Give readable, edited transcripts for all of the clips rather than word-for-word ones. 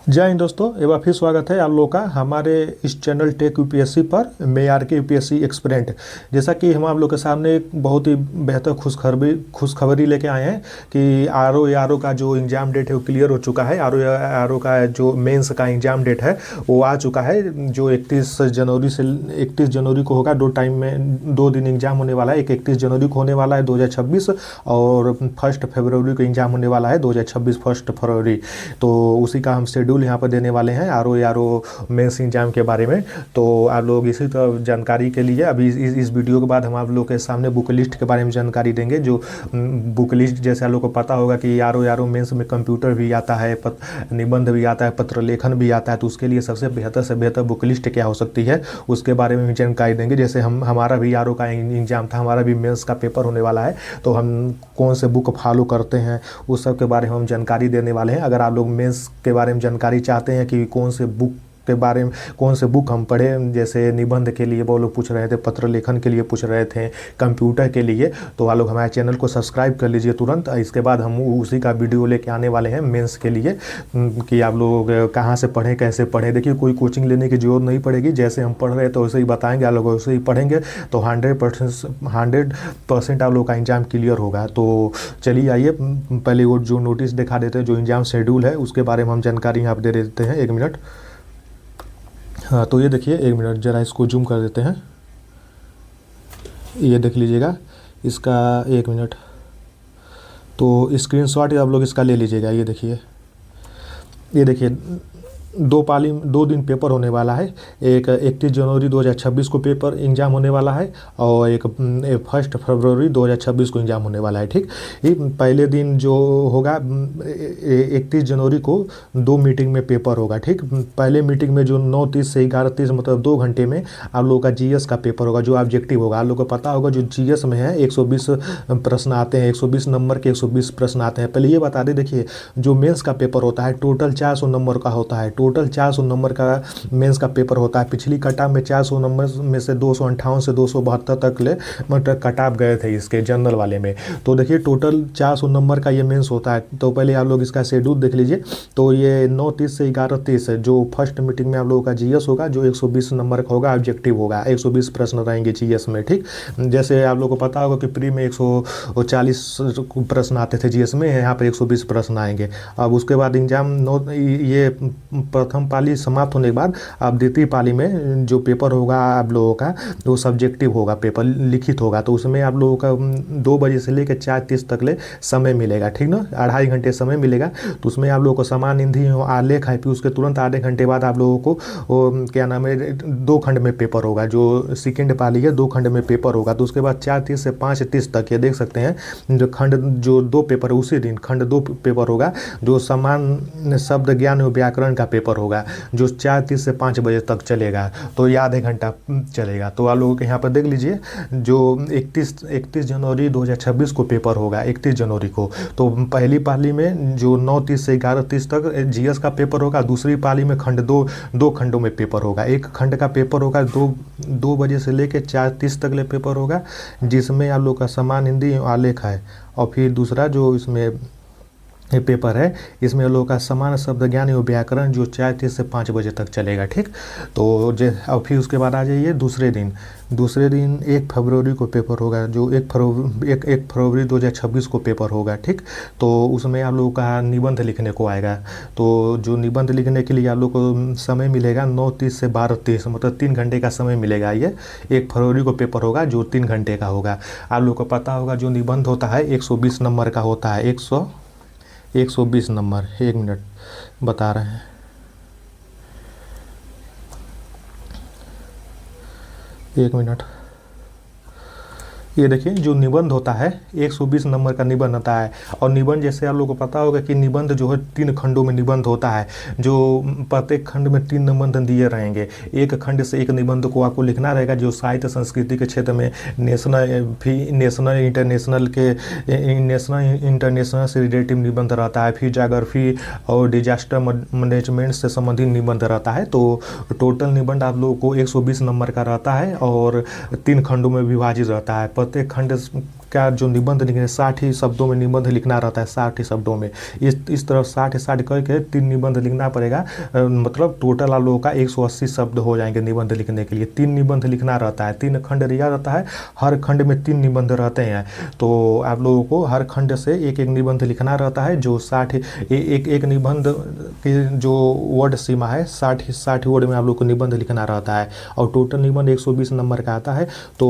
जय हिंद दोस्तों, एक बार फिर स्वागत है आप लोगों का हमारे इस चैनल टेक यूपीएससी पर। मैं आर के यूपीएससी एक्सपेरेंट। जैसा कि हम आप लोग के सामने एक बहुत ही बेहतर खुशखबरी लेके आए हैं कि आर ओ का जो एग्ज़ाम डेट है वो क्लियर हो चुका है। आर ओ का जो मेंस का एग्ज़ाम डेट है वो आ चुका है, जो 31 जनवरी को होगा। दो टाइम में 2 दिन एग्ज़ाम होने वाला है। एक 31 जनवरी को होने वाला है 2026, और 1 फरवरी को एग्ज़ाम होने वाला है 2026 1 फरवरी। तो उसी का हम शेड्यूल यहाँ पर देने वाले हैं आर ओ मेंस एग्जाम के बारे में। तो आप लोग इसी तरह जानकारी के लिए अभी इस वीडियो के बाद हम आप लोग के सामने बुक लिस्ट के बारे में जानकारी देंगे। जो बुक लिस्ट, जैसे आप लोग को पता होगा कि आर ओ मेंस में कंप्यूटर भी आता है, निबंध भी आता है, पत्र लेखन भी आता है। तो उसके लिए सबसे बेहतर से बेहतर बुक लिस्ट क्या हो सकती है उसके बारे में भी जानकारी देंगे। जैसे हमारा भी आर ओ का एग्ज़ाम था, हमारा भी मेंस का पेपर होने वाला है, तो हम कौन से बुक फॉलो करते हैं उस सब के बारे में हम जानकारी देने वाले हैं। अगर आप लोग मेंस के बारे में जानकारी चाहते हैं कि कौन से बुक के बारे में, कौन से बुक हम पढ़ें, जैसे निबंध के लिए वो लोग पूछ रहे थे, पत्र लेखन के लिए पूछ रहे थे, कंप्यूटर के लिए, तो आप लोग हमारे चैनल को सब्सक्राइब कर लीजिए तुरंत। इसके बाद हम उसी का वीडियो लेके आने वाले हैं मेंस के लिए, कि आप लोग कहाँ से पढ़ें, कैसे पढ़ें। देखिए, कोई कोचिंग लेने की ज़रूरत नहीं पड़ेगी। जैसे हम पढ़ रहे हैं तो वैसे ही बताएंगे, आप लोग वैसे ही पढ़ेंगे तो 100% आप लोग का एग्ज़ाम क्लियर होगा। तो चलिए आइए पहले वो जो नोटिस दिखा देते हैं, जो एग्ज़ाम शेड्यूल है उसके बारे में हम जानकारी यहाँ पर दे देते हैं। 1 मिनट। हाँ, तो ये देखिए, 1 मिनट ज़रा इसको जूम कर देते हैं। ये देख लीजिएगा इसका, 1 मिनट। तो स्क्रीनशॉट आप लोग इसका ले लीजिएगा। ये देखिए 2 दिन पेपर होने वाला है। एक 31 जनवरी 2026 को पेपर एग्ज़ाम होने वाला है, और एक 1 फरवरी 2026 को एग्ज़ाम होने वाला है। ठीक, ये पहले दिन जो होगा 31 जनवरी को 2 मीटिंग में पेपर होगा। ठीक, पहले मीटिंग में जो 9:30 से 11:30 मतलब 2 घंटे में आप लोगों का जीएस का पेपर होगा, जो ऑब्जेक्टिव होगा। आप लोग को पता होगा जो जीएस में है 120 प्रश्न आते हैं, 120 नंबर के 120 प्रश्न आते हैं। पहले ये बता दें, देखिए जो मेंस का पेपर होता है टोटल 400 नंबर का होता है। टोटल 400 नंबर का मेंस का पेपर होता है। पिछली कटाप में 400 नंबर में से 258 से 272 तक ले मतलब कटाप गए थे इसके जनरल वाले में। तो देखिए टोटल 400 नंबर का ये मेंस होता है। तो पहले आप लोग इसका शेड्यूल देख लीजिए। तो ये 9:30 से 11:30 जो फर्स्ट मीटिंग में आप लोगों का जीएस होगा, जो 120 नंबर का होगा, ऑब्जेक्टिव होगा। 120 प्रश्न रहेंगे जीएस में। ठीक, जैसे आप लोगों को पता होगा कि प्री में 140 प्रश्न आते थे जीएस में, यहाँ पर 120 प्रश्न आएंगे। अब उसके बाद एग्जाम ये प्रथम पाली समाप्त होने के बाद अब द्वितीय पाली में जो पेपर होगा आप लोगों का, वो सब्जेक्टिव होगा, पेपर लिखित होगा। तो उसमें आप लोगों का 2 बजे से लेकर 4:30 तक ले समय मिलेगा। ठीक ना, 2.5 घंटे समय मिलेगा। तो उसमें आप लोगों को समान हिंदी आलेख है, फिर उसके तुरंत आधे घंटे बाद आप लोगों को क्या नाम है 2 खंड में पेपर होगा। जो सेकेंड पाली है 2 खंड में पेपर होगा। तो उसके बाद 4:30 से 5:30 तक ये देख सकते हैं जो 2 पेपर है, उसी दिन खंड 2 पेपर होगा। जो समान शब्द ज्ञान और व्याकरण का पेपर होगा, जो 4:30 से 5 बजे तक चलेगा। तो ये आधे घंटा चलेगा। तो आप लोगों के यहाँ पर देख लीजिए, जो 31 जनवरी 2026 को पेपर होगा, 31 जनवरी को। तो पहली पाली में जो 9:30 से 11:30 तक जीएस का पेपर होगा। दूसरी पाली में खंड 2 खंडों में पेपर होगा। एक खंड का पेपर होगा 2 बजे से लेकर 4:30 तक ले पेपर होगा, जिसमें आप लोग का समान हिंदी आलेख है। और फिर दूसरा जो इसमें ये पेपर है, इसमें लोगों का समान शब्द ज्ञान एवं व्याकरण, जो 4:30 से 5 बजे तक चलेगा। ठीक, तो और फिर उसके बाद आ जाइए दूसरे दिन 1 फरवरी को पेपर होगा, जो 1 फरवरी 2026 को पेपर होगा। ठीक, तो उसमें आप लोगों का निबंध लिखने को आएगा। तो जो निबंध लिखने के लिए आप लोग को समय मिलेगा 9:30 से 12:30 मतलब 3 घंटे का समय मिलेगा। ये 1 फरवरी को पेपर होगा, जो 3 घंटे का होगा। आप लोग को पता होगा जो निबंध होता है 120 नंबर का होता है। 120 नंबर। 1 मिनट बता रहे हैं। एक मिनट। ये देखिए जो निबंध होता है 120 नंबर का निबंध होता है। और निबंध जैसे आप लोगों को पता होगा कि निबंध जो है 3 खंडों में निबंध होता है, जो प्रत्येक खंड में 3 निबंध दिए रहेंगे। एक खंड से एक निबंध को आपको लिखना रहेगा, जो साहित्य संस्कृति के क्षेत्र में नेशनल इंटरनेशनल से रिलेटिव निबंध रहता है। फिर जाग्राफी और डिजास्टर मैनेजमेंट से संबंधित निबंध रहता है। तो टोटल निबंध आप लोगों को 120 नंबर का रहता है और 3 खंडों में विभाजित रहता है। प्रत्येक खंड का जो निबंध लिखने 60 ही शब्दों में निबंध लिखना रहता है, 60 ही शब्दों में। इस तरह 60 करके 3 निबंध लिखना पड़ेगा, मतलब टोटल आप लोगों का 180 शब्द हो जाएंगे निबंध लिखने के लिए। 3 निबंध लिखना रहता है, 3 खंड दिया रहता है, हर खंड में 3 निबंध रहते हैं। तो आप लोगों को हर खंड से एक एक निबंध लिखना रहता है, जो 60 एक निबंध की जो वर्ड सीमा है 60 वर्ड में आप लोग को निबंध लिखना रहता है। और टोटल निबंध 120 नंबर का आता है। तो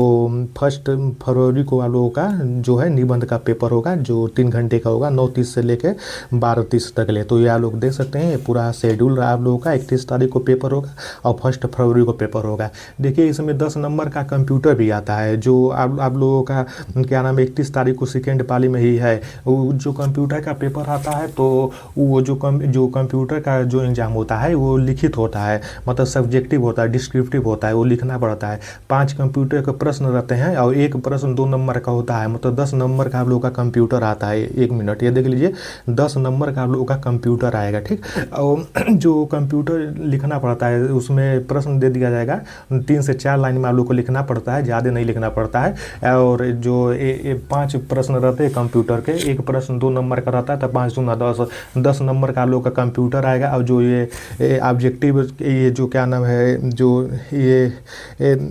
1 फरवरी को आप लोगों का जो है निबंध का पेपर होगा, जो 3 घंटे का होगा, 9:30 से लेके 12:30 तक ले। तो ये आप लोग देख सकते हैं, पूरा शेड्यूल आप लोगों का 31 तारीख को पेपर होगा और 1 फरवरी को पेपर होगा। देखिए इसमें 10 नंबर का कंप्यूटर भी आता है, जो आप लोगों का क्या नाम 31 तारीख को सेकेंड पाली में ही है। जो कंप्यूटर का पेपर आता है, तो वो जो कंप्यूटर का जो एग्ज़ाम होता है वो लिखित होता है, मतलब सब्जेक्टिव होता है, डिस्क्रिप्टिव होता है, वो लिखना पड़ता है। 5 कंप्यूटर के प्रश्न रहते हैं और एक प्रश्न 2 नंबर का होता है, मतलब 10 नंबर का आप लोगों का कंप्यूटर आता है। 1 मिनट ये देख लीजिए, 10 नंबर का आप लोगों का कंप्यूटर आएगा, ठीक। और जो कंप्यूटर लिखना पड़ता है उसमें प्रश्न दे दिया जाएगा, 3 से 4 लाइन में आप लोग को लिखना पड़ता है, ज़्यादा नहीं लिखना पड़ता है। और जो 5 प्रश्न रहते हैं कंप्यूटर के, एक प्रश्न 2 नंबर का रहता है, तो 5 दूना 10 नंबर का आप लोग का कंप्यूटर आएगा। और जो ये ऑब्जेक्टिव, ये जो क्या नाम है, जो ये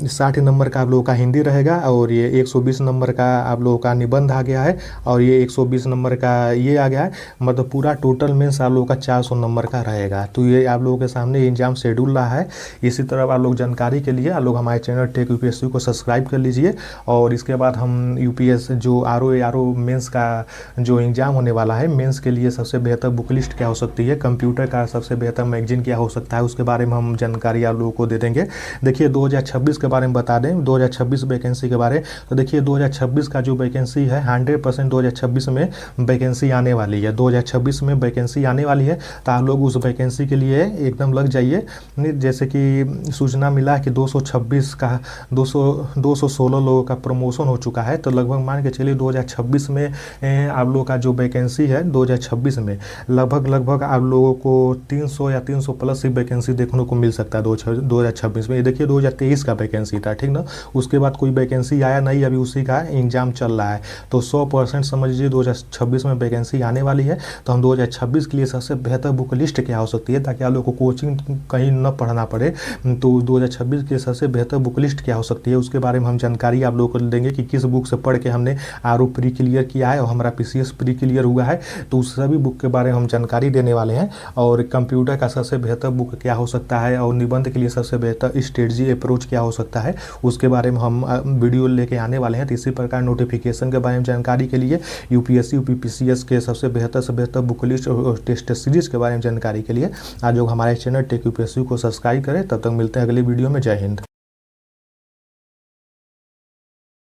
60 नंबर का आप लोगों का हिंदी रहेगा, और ये 120 नंबर का आप लोगों का निबंध आ गया है, और ये 120 नंबर का ये आ गया है। मतलब पूरा टोटल मेंस आप लोगों का 400 नंबर का रहेगा। तो ये आप लोगों के सामने एग्जाम शेड्यूल रहा है। इसी तरह आप लोग जानकारी के लिए आप लोग हमारे चैनल टेक यूपीएससी को सब्सक्राइब कर लीजिए। और इसके बाद हम यूपीएस जो आरओ मेंस का जो एग्ज़ाम होने वाला है, मेंस के लिए सबसे बेहतर बुक लिस्ट क्या हो सकती है, कंप्यूटर का सबसे बेहतर मैगजीन क्या हो सकता है, उसके बारे में हम जानकारी आप लोगों को दे देंगे। देखिए 2026 के बारे में बता दें, 2026 वैकेंसी के बारे। तो देखिए 2026 का जो वैकेंसी है 100% 2026 में वैकेंसी आने वाली है। 2026 में वैकेंसी आने वाली है, तो आप लोग उस वैकेंसी के लिए एकदम लग जाइए। जैसे कि सूचना मिला कि 216 लोगों का प्रमोशन हो चुका है, तो लगभग मान के चलिए 2026 में आप लोगों का जो वैकेंसी है 2026 में लगभग आप लोगों को 300 या 300 प्लस ही वैकेंसी देखने को मिल सकता है 2026 में। ये देखिए 2023 का वैकेंसी था, ठीक ना, उसके बाद कोई वैकेंसी आया नहीं, अभी उसी का एग्जाम चल रहा है। तो 100% समझ लीजिए 2026 में वैकेंसी आने वाली है। तो हम 2026 के लिए सबसे बेहतर बुक लिस्ट क्या हो सकती है, ताकि आप लोग को कोचिंग कहीं न पढ़ना पड़े। तो 2026 के सबसे बेहतर बुक लिस्ट क्या हो सकती है, उसके बारे में हम जानकारी आप लोगों को देंगे कि किस बुक से पढ़ के हमने आरओ प्री क्लियर किया है और हमारा पीसीएस प्री क्लियर हुआ है। तो उस सभी बुक के बारे में हम जानकारी देने वाले हैं। और कंप्यूटर का सबसे बेहतर बुक क्या हो सकता है, और निबंध के लिए सबसे बेहतर स्ट्रेटजी अप्रोच क्या हो सकता है, उसके बारे में हम वीडियो लेके आने वाले हैं। तो इसी प्रकार नोटिफिकेशन के बारे में जानकारी के लिए, यूपीएससी यूपीपीसीएस के सबसे बेहतर से बेहतर बुक लिस्ट और टेस्ट सीरीज के बारे में जानकारी के लिए आज लोग हमारे चैनल टेक यूपीएससी को सब्सक्राइब करें। तब तक मिलते हैं अगले वीडियो में। जय हिंद।